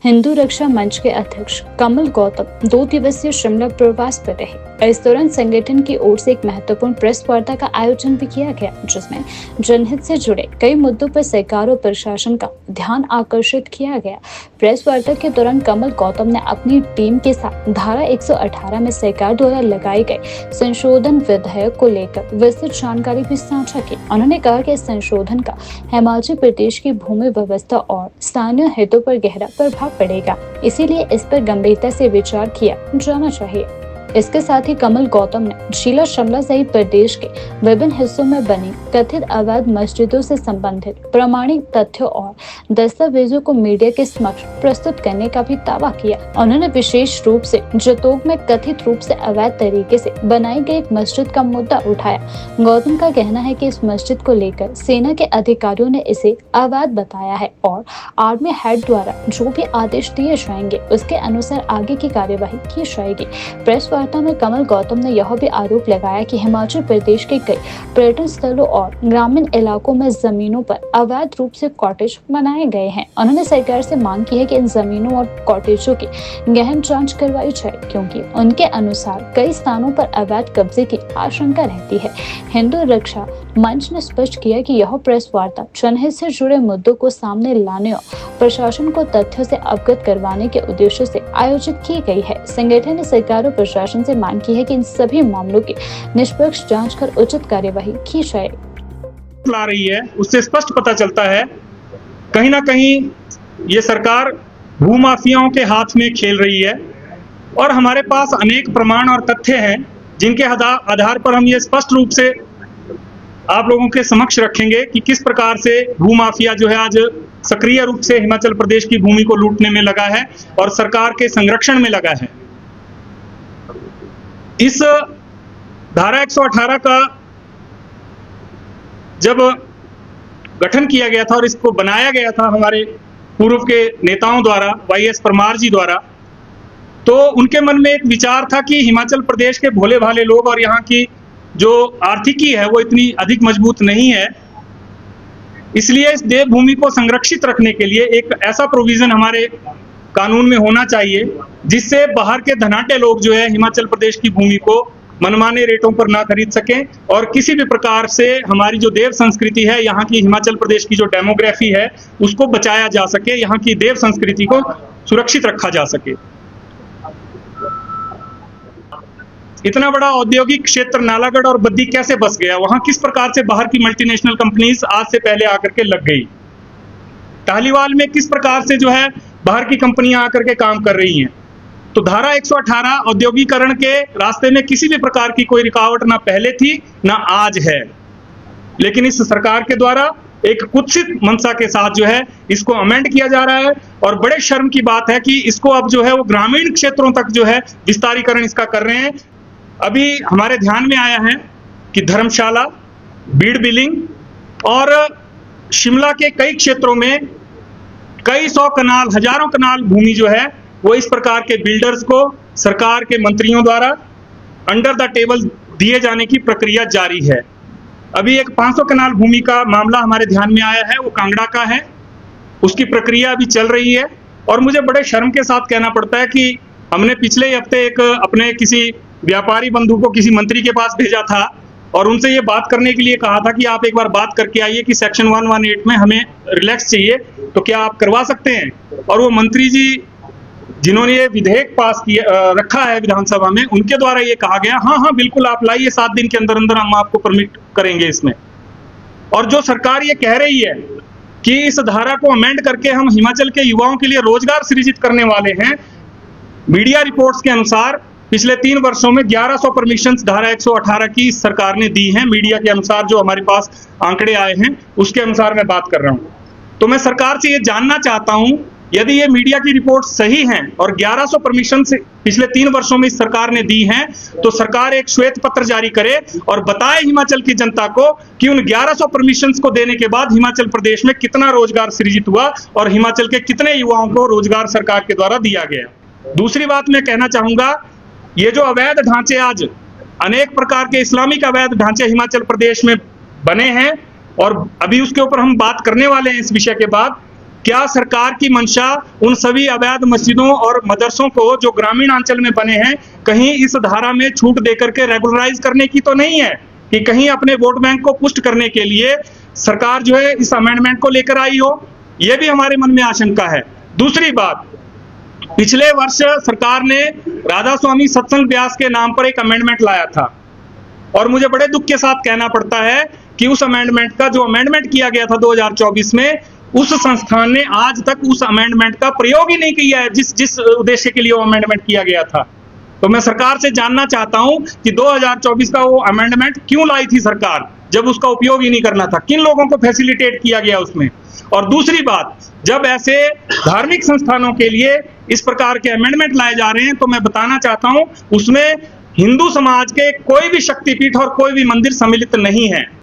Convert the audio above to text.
हिंदू रक्षा मंच के अध्यक्ष कमल गौतम 2 दिवसीय शिमला प्रवास पर रहे। इस दौरान संगठन की ओर से एक महत्वपूर्ण प्रेस वार्ता का आयोजन भी किया गया, जिसमें जनहित से जुड़े कई मुद्दों पर सरकार और प्रशासन का ध्यान आकर्षित किया गया। प्रेस वार्ता के दौरान कमल गौतम ने अपनी टीम के साथ धारा 118 में सरकार द्वारा लगाए गए संशोधन विधेयक को लेकर विस्तृत जानकारी भी साझा की। उन्होंने कहा कि इस संशोधन का हिमाचल प्रदेश की भूमि व्यवस्था और स्थानीय हितों पर गहरा प्रभाव पड़ेगा, इसीलिए इस पर गंभीरता से विचार किया जाना चाहिए। इसके साथ ही कमल गौतम ने जिला शिमला सहित प्रदेश के विभिन्न हिस्सों में बनी कथित अवैध मस्जिदों से संबंधित प्रमाणिक तथ्यों और दस्तावेजों को मीडिया के समक्ष प्रस्तुत करने का भी दावा किया। उन्होंने विशेष रूप से जतोग में कथित रूप से अवैध तरीके से बनाई गई एक मस्जिद का मुद्दा उठाया। गौतम का कहना है कि इस मस्जिद को लेकर सेना के अधिकारियों ने इसे अवैध बताया है और आर्मी हेड द्वारा जो भी आदेश दिए जाएंगे उसके अनुसार आगे की कार्यवाही की जाएगी। प्रेस वार्ता में कमल गौतम ने यह भी आरोप लगाया कि हिमाचल प्रदेश के कई पर्यटन स्थलों और ग्रामीण इलाकों में जमीनों पर अवैध रूप से कॉटेज बनाए गए हैं। उन्होंने सरकार से मांग की है कि इन जमीनों और कॉटेजों की गहन जांच करवाई जाए, क्योंकि उनके अनुसार कई स्थानों पर अवैध कब्जे की आशंका रहती है। हिंदू रक्षा मंच ने स्पष्ट किया कि यह प्रेस वार्ता जनहित से जुड़े मुद्दों को सामने लाने और प्रशासन को तथ्यों से अवगत करवाने के उद्देश्य से आयोजित की गई है। संगठन ने सरकार और प्रशासन से मांग की है कि इन सभी मामलों की निष्पक्ष जांच कर उचित कार्यवाही की जाए। ला रही है उससे स्पष्ट पता चलता है कहीं ना कहीं ये सरकार भूमाफियाओं के हाथ में खेल रही है और हमारे पास अनेक प्रमाण और तथ्य हैं जिनके आधार पर हम ये स्पष्ट रूप से आप लोगों के समक्ष रखेंगे कि किस प्रकार से भूमाफिया जो है आज सक्रिय रूप से हिमाचल प्रदेश की भूमि को लूटने में लगा है और सरकार के संरक्षण में लगा है। इस धारा 118 का जब गठन किया गया था और इसको बनाया गया था हमारे पूर्व के नेताओं द्वारा, वाईएस परमार जी द्वारा, तो उनके मन में एक विचार था कि हिमाचल प्रदेश के भोले भाले लोग और यहाँ की जो आर्थिकी है वो इतनी अधिक मजबूत नहीं है, इसलिए इस देवभूमि को संरक्षित रखने के लिए एक ऐसा प्रोविजन हमारे कानून में होना चाहिए जिससे बाहर के धनाटे लोग जो है हिमाचल प्रदेश की भूमि को मनमाने रेटों पर ना खरीद सकें और किसी भी प्रकार से हमारी जो देव संस्कृति है, यहाँ की हिमाचल प्रदेश की जो डेमोग्राफी है उसको बचाया जा सके, यहाँ की देव संस्कृति को सुरक्षित रखा जा सके। इतना बड़ा औद्योगिक क्षेत्र नालागढ़ और बद्दी कैसे बस गया? वहां किस प्रकार से बाहर की मल्टीनेशनल कंपनीज आज से पहले आकर के लग गई? टाहलीवाल में किस प्रकार से जो है बाहर की कंपनियां आकर के काम कर रही हैं? तो धारा 118 औद्योगिकरण के रास्ते में किसी भी प्रकार की कोई रुकावट ना पहले थी ना आज है, लेकिन इस सरकार के द्वारा एक कुत्सित मंशा के साथ जो है इसको अमेंड किया जा रहा है और बड़े शर्म की बात है कि इसको अब जो है वो ग्रामीण क्षेत्रों तक जो है विस्तारीकरण इसका कर रहे हैं। अभी हमारे ध्यान में आया है कि धर्मशाला, बीड़ बिलिंग और शिमला के कई क्षेत्रों में कई सौ कनाल, हजारों कनाल भूमि जो है वो इस प्रकार के बिल्डर्स को सरकार के मंत्रियों द्वारा अंडर द टेबल दिए जाने की प्रक्रिया जारी है। अभी एक 500 कनाल भूमि का मामला हमारे ध्यान में आया है, वो कांगड़ा का है, उसकी प्रक्रिया अभी चल रही है और मुझे बड़े शर्म के साथ कहना पड़ता है कि हमने पिछले ही हफ्ते एक अपने किसी व्यापारी बंधु को किसी मंत्री के पास भेजा था और उनसे ये बात करने के लिए कहा था कि आप एक बार बात करके आइए कि सेक्शन 118 में हमें रिलैक्स चाहिए, तो क्या आप करवा सकते हैं? और वो मंत्री जी जिन्होंने ये विधेयक पास किया रखा है विधानसभा में, उनके द्वारा ये कहा गया हाँ बिल्कुल आप लाइए, 7 दिन के अंदर अंदर हम आपको परमिट करेंगे इसमें। और जो सरकार ये कह रही है कि इस धारा को अमेंड करके हम हिमाचल के युवाओं के लिए रोजगार सृजित करने वाले हैं, मीडिया रिपोर्ट्स के अनुसार पिछले 3 वर्षों में 1100 परमिशंस धारा 118 की सरकार ने दी हैं। मीडिया के अनुसार जो हमारे पास आंकड़े आए हैं उसके अनुसार मैं बात कर रहा हूं। तो मैं सरकार से ये जानना चाहता हूं, यदि ये मीडिया की रिपोर्ट सही हैं और 1100 परमिशन पिछले 3 वर्षों में इस सरकार ने दी हैं, तो सरकार एक श्वेत पत्र जारी करे और बताए हिमाचल की जनता को कि उन 1100 परमिशंस को देने के बाद हिमाचल प्रदेश में कितना रोजगार सृजित हुआ और हिमाचल के कितने युवाओं को रोजगार सरकार के द्वारा दिया गया। दूसरी बात मैं कहना चाहूंगा, ये जो अवैध ढांचे आज अनेक प्रकार के इस्लामिक अवैध ढांचे हिमाचल प्रदेश में बने हैं और अभी उसके ऊपर हम बात करने वाले हैं इस विषय के बाद, क्या सरकार की मंशा उन सभी अवैध मस्जिदों और मदरसों को जो ग्रामीण अंचल में बने हैं कहीं इस धारा में छूट देकर के रेगुलराइज करने की तो नहीं है कि कहीं अपने वोट बैंक को पुष्ट करने के लिए सरकार जो है इस अमेंडमेंट को लेकर आई हो? यह भी हमारे मन में आशंका है। दूसरी बात, पिछले वर्ष सरकार ने राधा स्वामी सत्संग व्यास के नाम पर एक अमेंडमेंट लाया था और मुझे बड़े दुख के साथ कहना पड़ता है कि उस अमेंडमेंट का जो अमेंडमेंट किया गया था 2024 में, उस संस्थान ने आज तक उस अमेंडमेंट का प्रयोग ही नहीं किया है जिस उद्देश्य के लिए वो अमेंडमेंट किया गया था। तो मैं सरकार से जानना चाहता हूं कि 2024 का वो अमेंडमेंट क्यों लाई थी सरकार, जब उसका उपयोग ही नहीं करना था? किन लोगों को फैसिलिटेट किया गया उसमें? और दूसरी बात, जब ऐसे धार्मिक संस्थानों के लिए इस प्रकार के अमेंडमेंट लाए जा रहे हैं तो मैं बताना चाहता हूं उसमें हिंदू समाज के कोई भी शक्तिपीठ और कोई भी मंदिर सम्मिलित नहीं है।